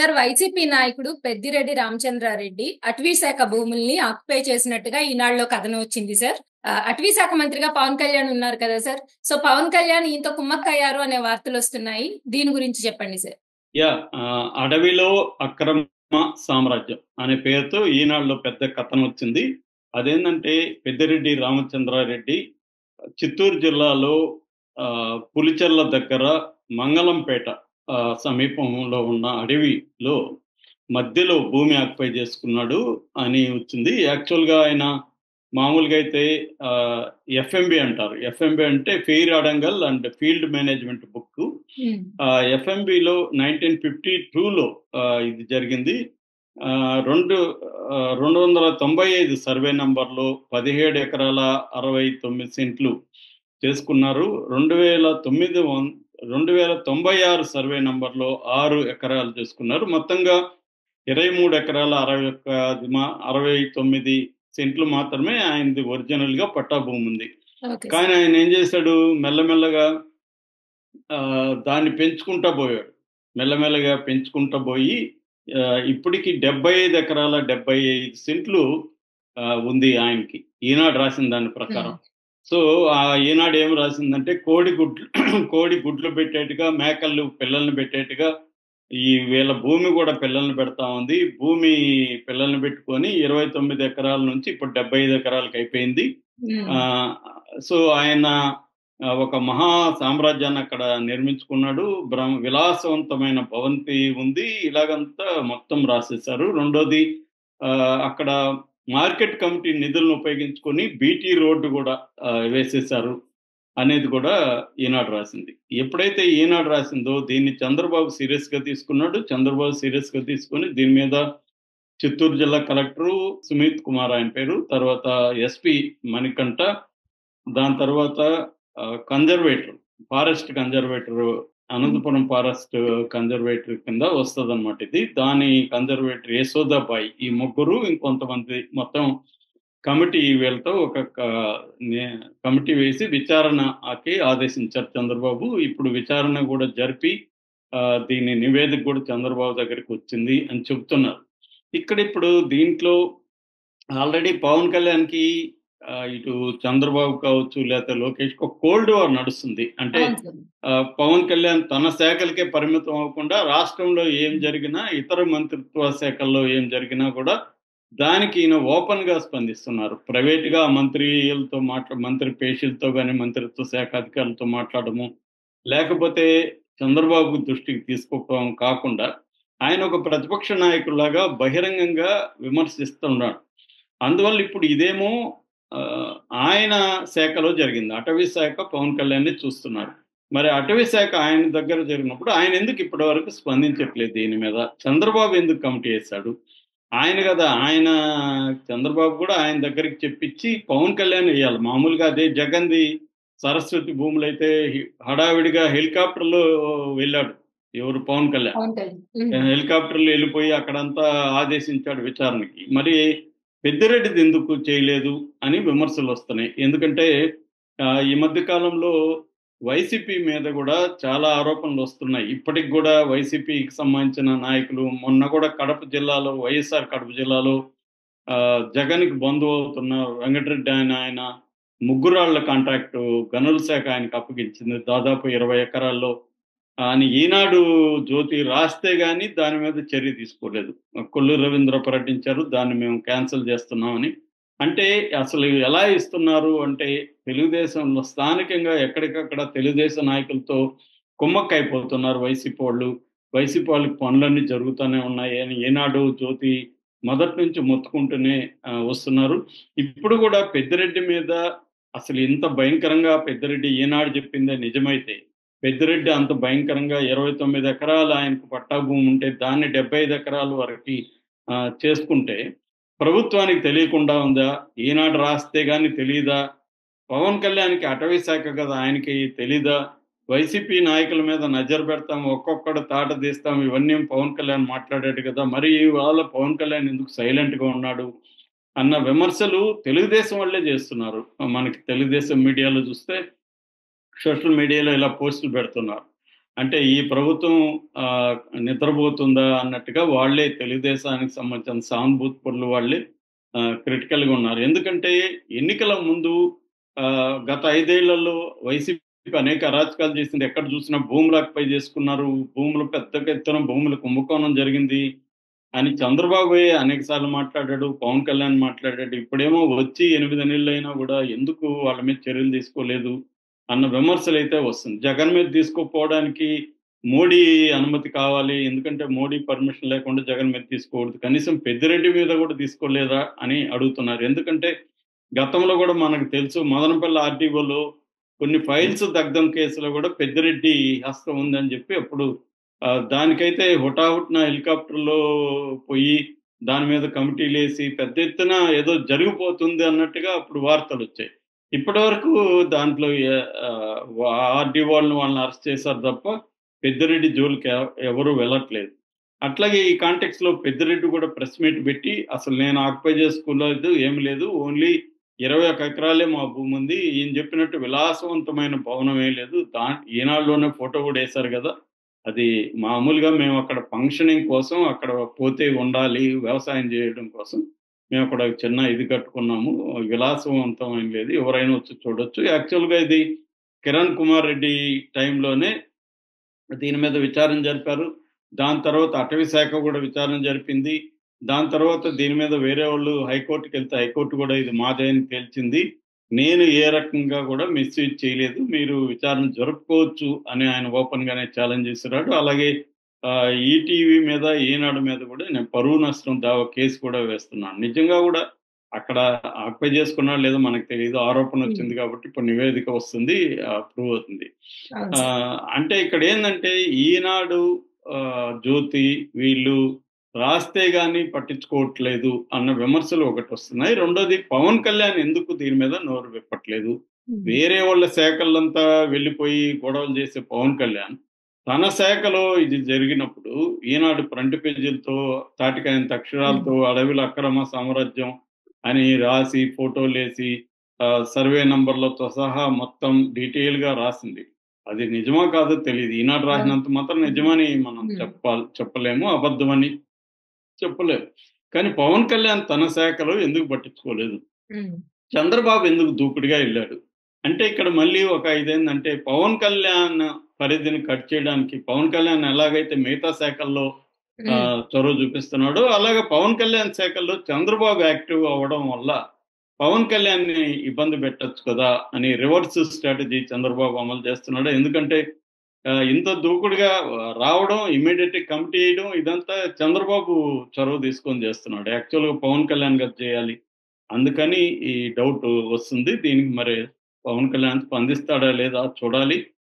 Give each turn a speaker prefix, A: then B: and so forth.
A: Sir YCP నాయకుడు పెద్దిరెడ్డి రామచంద్రారెడ్డి అటవీ శాఖ భూముల్ని ఆక్యుపై చేసినట్టుగా ఈనాడులో కథనం వచ్చింది సార్. అటవీ శాఖ మంత్రిగా పవన్ కళ్యాణ్ ఉన్నారు కదా సార్. సో పవన్ కళ్యాణ్ ఈయనతో కుమ్మక్కయ్యారు అనే వార్తలు వస్తున్నాయి. దీని గురించి చెప్పండి సార్.
B: అడవిలో అక్రమ సామ్రాజ్యం అనే పేరుతో ఈనాడులో పెద్ద కథనం వచ్చింది. అదేంటంటే పెద్దిరెడ్డి రామచంద్రారెడ్డి చిత్తూరు జిల్లాలో పులిచెర్ల దగ్గర మంగళంపేట సమీపంలో ఉన్న అడవిలో మధ్యలో భూమి ఆక్యుపై చేసుకున్నాడు అని వచ్చింది. యాక్చువల్గా ఆయన మామూలుగా అయితే ఎఫ్ఎంబి అంటారు. ఎఫ్ఎంబి అంటే fair adangal and field management book. ఎఫ్ఎంబిలో 1952లో ఇది జరిగింది. 295 సర్వే నంబర్లో 17 ఎకరాల 69 సెంట్లు చేసుకున్నారు. 2096 సర్వే నంబర్లో 6 ఎకరాలు చేసుకున్నారు. మొత్తంగా 23 ఎకరాల 69 సెంట్లు మాత్రమే ఆయనది ఒరిజినల్ గా పట్టా భూమి ఉంది. కానీ ఆయన ఏం చేశాడు, మెల్లమెల్లగా దాన్ని పెంచుకుంటా పోయాడు. మెల్లమెల్లగా పెంచుకుంటా పోయి ఇప్పటికి 75 ఎకరాల 75 సెంట్లు ఉంది ఆయనకి, ఈనాడు రాసిన దాని ప్రకారం. సో ఆ ఈనాడు ఏం రాసిందంటే కోడి గుడ్లు పెట్టేట్టుగా, మేకలు పిల్లల్ని పెట్టేట్టుగా ఈ వీళ్ళ భూమి కూడా పిల్లల్ని పెడతా ఉంది. భూమి పిల్లల్ని పెట్టుకొని 29 ఎకరాల నుంచి ఇప్పుడు 75 ఎకరాలకు అయిపోయింది. సో ఆయన ఒక మహా సామ్రాజ్యాన్ని అక్కడ నిర్మించుకున్నాడు. విలాసవంతమైన భవంతి ఉంది. ఇలాగంతా మొత్తం రాసేశారు. రెండోది, అక్కడ మార్కెట్ కమిటీ నిధులను ఉపయోగించుకొని బీటీ రోడ్డు కూడా వేసేశారు అనేది కూడా ఈనాడు రాసింది. ఎప్పుడైతే ఈనాడు రాసిందో దీన్ని చంద్రబాబు సీరియస్ గా తీసుకున్నాడు. చంద్రబాబు సీరియస్ గా తీసుకొని దీని మీద చిత్తూరు జిల్లా కలెక్టరు సుమిత్ కుమార్ ఆయన పేరు, తర్వాత ఎస్పీ మణికంఠ, దాని తర్వాత forest conservator Anantapur forest conservatory కింద వస్తుంది అనమాట ఇది. దాని కన్జర్వేటరీ యశోదాబాయి, ఈ ముగ్గురు ఇంకొంతమంది మొత్తం కమిటీ, వీళ్ళతో ఒక కమిటీ వేసి విచారణకి ఆదేశించారు చంద్రబాబు. ఇప్పుడు విచారణ కూడా జరిపి దీని నివేదిక కూడా చంద్రబాబు దగ్గరికి వచ్చింది అని చెబుతున్నారు. ఇప్పుడు దీంట్లో ఆల్రెడీ పవన్ కళ్యాణ్కి ఇటు చంద్రబాబు కావచ్చు లేకపోతే లోకేష్ ఒక కోల్డ్ వార్ నడుస్తుంది. అంటే పవన్ కళ్యాణ్ తన శాఖలకే పరిమితం అవ్వకుండా రాష్ట్రంలో ఏం జరిగినా, ఇతర మంత్రిత్వ శాఖల్లో ఏం జరిగినా కూడా దానికి ఈయన ఓపెన్ గా స్పందిస్తున్నారు. ప్రైవేట్ గా మంత్రి పేషీలతో కానీ మంత్రిత్వ శాఖ అధికారులతో మాట్లాడము, లేకపోతే చంద్రబాబు దృష్టికి తీసుకోవడం కాకుండా ఆయన ఒక ప్రతిపక్ష నాయకులాగా బహిరంగంగా విమర్శిస్తున్నాడు. అందువల్ల ఇప్పుడు ఇదేమో ఆయన శాఖలో జరిగింది. అటవీ శాఖ పవన్ కళ్యాణ్ని చూస్తున్నారు. మరి అటవీ శాఖ ఆయన దగ్గర జరిగినప్పుడు ఆయన ఎందుకు ఇప్పటి వరకు స్పందించట్లేదు? దీని మీద చంద్రబాబు ఎందుకు కమిటీ వేశాడు? ఆయన కదా, చంద్రబాబు కూడా ఆయన దగ్గరికి చెప్పించి పవన్ కళ్యాణ్ వేయాలి. మామూలుగా అదే జగన్ది సరస్వతి భూములు అయితే హడావిడిగా హెలికాప్టర్లో వెళ్ళాడు ఎవరు, పవన్ కళ్యాణ్. హెలికాప్టర్లో వెళ్ళిపోయి అక్కడంతా ఆదేశించాడు విచారణకి. మరి పెద్దిరెడ్డిది ఎందుకు చేయలేదు అని విమర్శలు వస్తున్నాయి. ఎందుకంటే ఈ మధ్య కాలంలో వైసీపీ మీద కూడా చాలా ఆరోపణలు వస్తున్నాయి. ఇప్పటికి కూడా వైసీపీకి సంబంధించిన నాయకులు, మొన్న కూడా వైఎస్ఆర్ కడప జిల్లాలో జగన్కి బంధువు అవుతున్న వెంకటరెడ్డి ఆయన ముగ్గురాళ్ల కాంట్రాక్టు గనుల శాఖ ఆయనకు అప్పగించింది, దాదాపు 20 ఎకరాల్లో అని ఈనాడు జ్యోతి రాస్తే గానీ దాని మీద చర్య తీసుకోలేదు. కొల్లు రవీంద్ర ప్రకటించారు, దాన్ని మేము క్యాన్సిల్ చేస్తున్నామని. అంటే అసలు ఎలా ఇస్తున్నారు అంటే తెలుగుదేశంలో స్థానికంగా ఎక్కడికక్కడ తెలుగుదేశం నాయకులతో కుమ్మక్కైపోతున్నారు వైసీపీ వాళ్ళు. వైసీపీ వాళ్ళకి పనులన్నీ జరుగుతూనే ఉన్నాయి అని ఈనాడు జ్యోతి మొదటి నుంచి మొత్తుకుంటూనే వస్తున్నారు. ఇప్పుడు కూడా పెద్దిరెడ్డి మీద అసలు ఇంత భయంకరంగా పెద్దిరెడ్డి ఈనాడు చెప్పిందే నిజమైతే, పెద్దిరెడ్డి అంత భయంకరంగా 29 ఎకరాలు ఆయనకు పట్టా భూమి ఉంటే దాన్ని 75 ఎకరాల వరకు చేసుకుంటే ప్రభుత్వానికి తెలియకుండా ఉందా? ఈనాడు రాస్తే గాని తెలియదా? పవన్ కళ్యాణ్కి అటవీ శాఖ కదా, ఆయనకి తెలీదా? వైసీపీ నాయకుల మీద నజర్ పెడతాం, ఒక్కొక్కడు తాట తీస్తాం, ఇవన్నీ పవన్ కళ్యాణ్ మాట్లాడాడు కదా, మరి ఇవాళ పవన్ కళ్యాణ్ ఎందుకు సైలెంట్ గా ఉన్నాడు అన్న విమర్శలు తెలుగుదేశం వాళ్ళే చేస్తున్నారు. మనకి తెలుగుదేశం మీడియాలో చూస్తే, సోషల్ మీడియాలో ఇలా పోస్టులు పెడుతున్నారు. అంటే ఈ ప్రభుత్వం నిద్రపోతుందా అన్నట్టుగా వాళ్ళే తెలుగుదేశానికి సంబంధించిన సానుభూతి పరులు వాళ్ళే క్రిటికల్‌గా ఉన్నారు. ఎందుకంటే ఎన్నికల ముందు గత 5 ఏళ్లలో వైసీపీ అనేక అరాచకాలు చేసింది. ఎక్కడ చూసినా భూములు ఆక్యుపై చేసుకున్నారు. భూములు పెద్ద ఎత్తున భూముల కుంభకోణం జరిగింది అని చంద్రబాబే అనేక సార్లు మాట్లాడాడు. పవన్ కళ్యాణ్ మాట్లాడాడు. ఇప్పుడేమో వచ్చి 8 నెలలైనా గూడా ఎందుకు వాళ్ళ మీద చర్యలు తీసుకోలేదు అన్న విమర్శలైతే వస్తుంది. జగన్ మీద తీసుకోకపోవడానికి మోడీ అనుమతి కావాలి. ఎందుకంటే మోడీ పర్మిషన్ లేకుండా జగన్ మీద తీసుకోకూడదు. కనీసం పెద్దిరెడ్డి మీద కూడా తీసుకోలేదా అని అడుగుతున్నారు. ఎందుకంటే గతంలో గూడా మనకు తెలుసు మదనపల్లి ఆర్‌డీఓలో కొన్ని ఫైల్స్ దగ్ధం కేసులో గూడా పెద్దిరెడ్డి హస్తం ఉందని జెప్పి అప్పుడు దానికైతే హుటాహుటిన హెలికాప్టర్‌లో పోయి దాని మీద కమిటీలేసి పెద్ద ఎత్తున ఏదో జరిగిపోతుంది అన్నట్టుగా అప్పుడు వార్తలొచ్చాయి. ఇప్పటివరకు దాంట్లో ఆర్‌డీ వాళ్ళని అరెస్ట్ చేశారు తప్ప పెద్దిరెడ్డి జోలికి ఎవరు వెళ్ళట్లేదు. అట్లాగే ఈ కాంటెక్స్‌లో పెద్దిరెడ్డి కూడా ప్రెస్ మీట్ పెట్టి అసలు నేను ఆక్యుపై చేసుకోలేదు, ఏమి లేదు. ఓన్లీ 21 ఎకరాలే మా భూముంది. ఈయన చెప్పినట్టు విలాసవంతమైన భవనం ఏం లేదు. ఈనాడులోనే ఫోటో కూడా ఏశారు గదా! అది మామూలుగా మేమక్కడ ఫంక్షనింగ్ కోసం అక్కడ పోతే ఉండాలి, వ్యవసాయం జేయడం కోసం. మేమక్కడ చిన్న ఇది కట్టుకున్నాము. విలాసవంతం ఏం లేదు. ఎవరైనా వచ్చి చూడొచ్చు. యాక్చువల్‌గా ఇది కిరణ్ కుమార్ రెడ్డి టైంలోనే దీని మీద విచారణ జరిపారు. దాని తర్వాత అటవీ శాఖ గూడా విచారణ జరిపింది. దాని తర్వాత దీని మీద వేరే వాళ్ళు హైకోర్ట్‌కెళ్తే హైకోర్ట్ గూడా ఇది మాదే అని తేల్చింది. నేను ఏ రకంగా గూడా మిస్‌యూజ్ చేయలేదు. మీరు విచారణ జరుపుకోవచ్చు అని ఆయన ఓపెన్‌గానే ఛాలెంజ్ చేసినాడు. అలాగే ఈటీవీ మీద, ఈనాడు మీద గూడా నేను పరువు నష్టం దావా కేసు కూడా వేస్తున్నాను. నిజంగా గూడా అక్కడ ఆక్యుపై చేసుకున్నాడో లేదో మనకు తెలీదు. ఆరోపణ వచ్చింది కాబట్టి ఇప్పుడు నివేదిక వస్తుంది. ప్రూవ్ అవుతుంది.
A: అవును సార్.
B: అంటే ఇక్కడేందంటే ఈనాడు, జ్యోతి వీళ్ళు రాస్తే గాని పట్టించుకోవట్లేదు అన్న విమర్శలు ఒకటొస్తున్నాయి. రెండోది పవన్ కళ్యాణ్ ఎందుకు దీని మీద నోరు విప్పట్లేదు.
A: హ్మ్.
B: వేరే వాళ్ళ శాఖలంతా వెళ్ళిపోయి గొడవలు చేసే పవన్ కళ్యాణ్, తన శాఖలో ఇది జరిగినప్పుడు ఈనాడు ఫ్రంట్ పేజీలతో తాటికాయంత
A: హ్మ్.
B: అక్షరాలతో అడవిలో అక్రమ సామ్రాజ్యం అని రాసి, ఫోటోలేసి సర్వే నంబర్‌లతో సహా మొత్తం డీటెయిల్‌గా రాసింది. అది నిజమో కాదో తెలీదు. ఈనాడు
A: అవును.
B: రాసినంత మాత్రం
A: హ్మ్.
B: నిజమని మనం
A: హ్మ్.
B: చెప్పలేము. అబద్ధమని చెప్పలేము. కానీ పవన్ కళ్యాణ్ తన శాఖలో ఎందుకు పట్టించుకోలేదు?
A: హ్మ్.
B: చంద్రబాబు ఎందుకు దూకుడుగా ఎళ్ళాడు? అంటే ఇక్కడ మళ్ళీ ఒక ఇదేందంటే పవన్ కళ్యాణ్ పరిధిని కట్ చేయడానికి పవన్ కళ్యాణ్ ఎలాగైతే మిగతా శాఖల్లో
A: హ్మ్.
B: చొరవ చూపిస్తున్నాడో అలాగే పవన్ కళ్యాణ్ శాఖల్లో చంద్రబాబు యాక్టివ్ అవ్వడం వల్ల పవన్ కళ్యాణ్‌ని ఇబ్బంది పెట్టొచ్చు కదా! అని రివర్స్ స్ట్రాటజీ చంద్రబాబు అమలు చేస్తున్నాడు. ఎందుకంటే ఇంత దూకుడుగా రావడం ఇమ్మీడియేట్‌గా కమిటీ ఎయడం ఇదంతా చంద్రబాబు చొరవ తీసుకొని చేస్తున్నాడు. యాక్చువల్‌గా పవన్ కళ్యాణ్ గారు చేయాలి. అందుకని ఈ డౌట్ వస్తుంది. దీనికి మరి పవన్ కళ్యాణ్ స్పందిస్తాడా లేదా చూడాలి.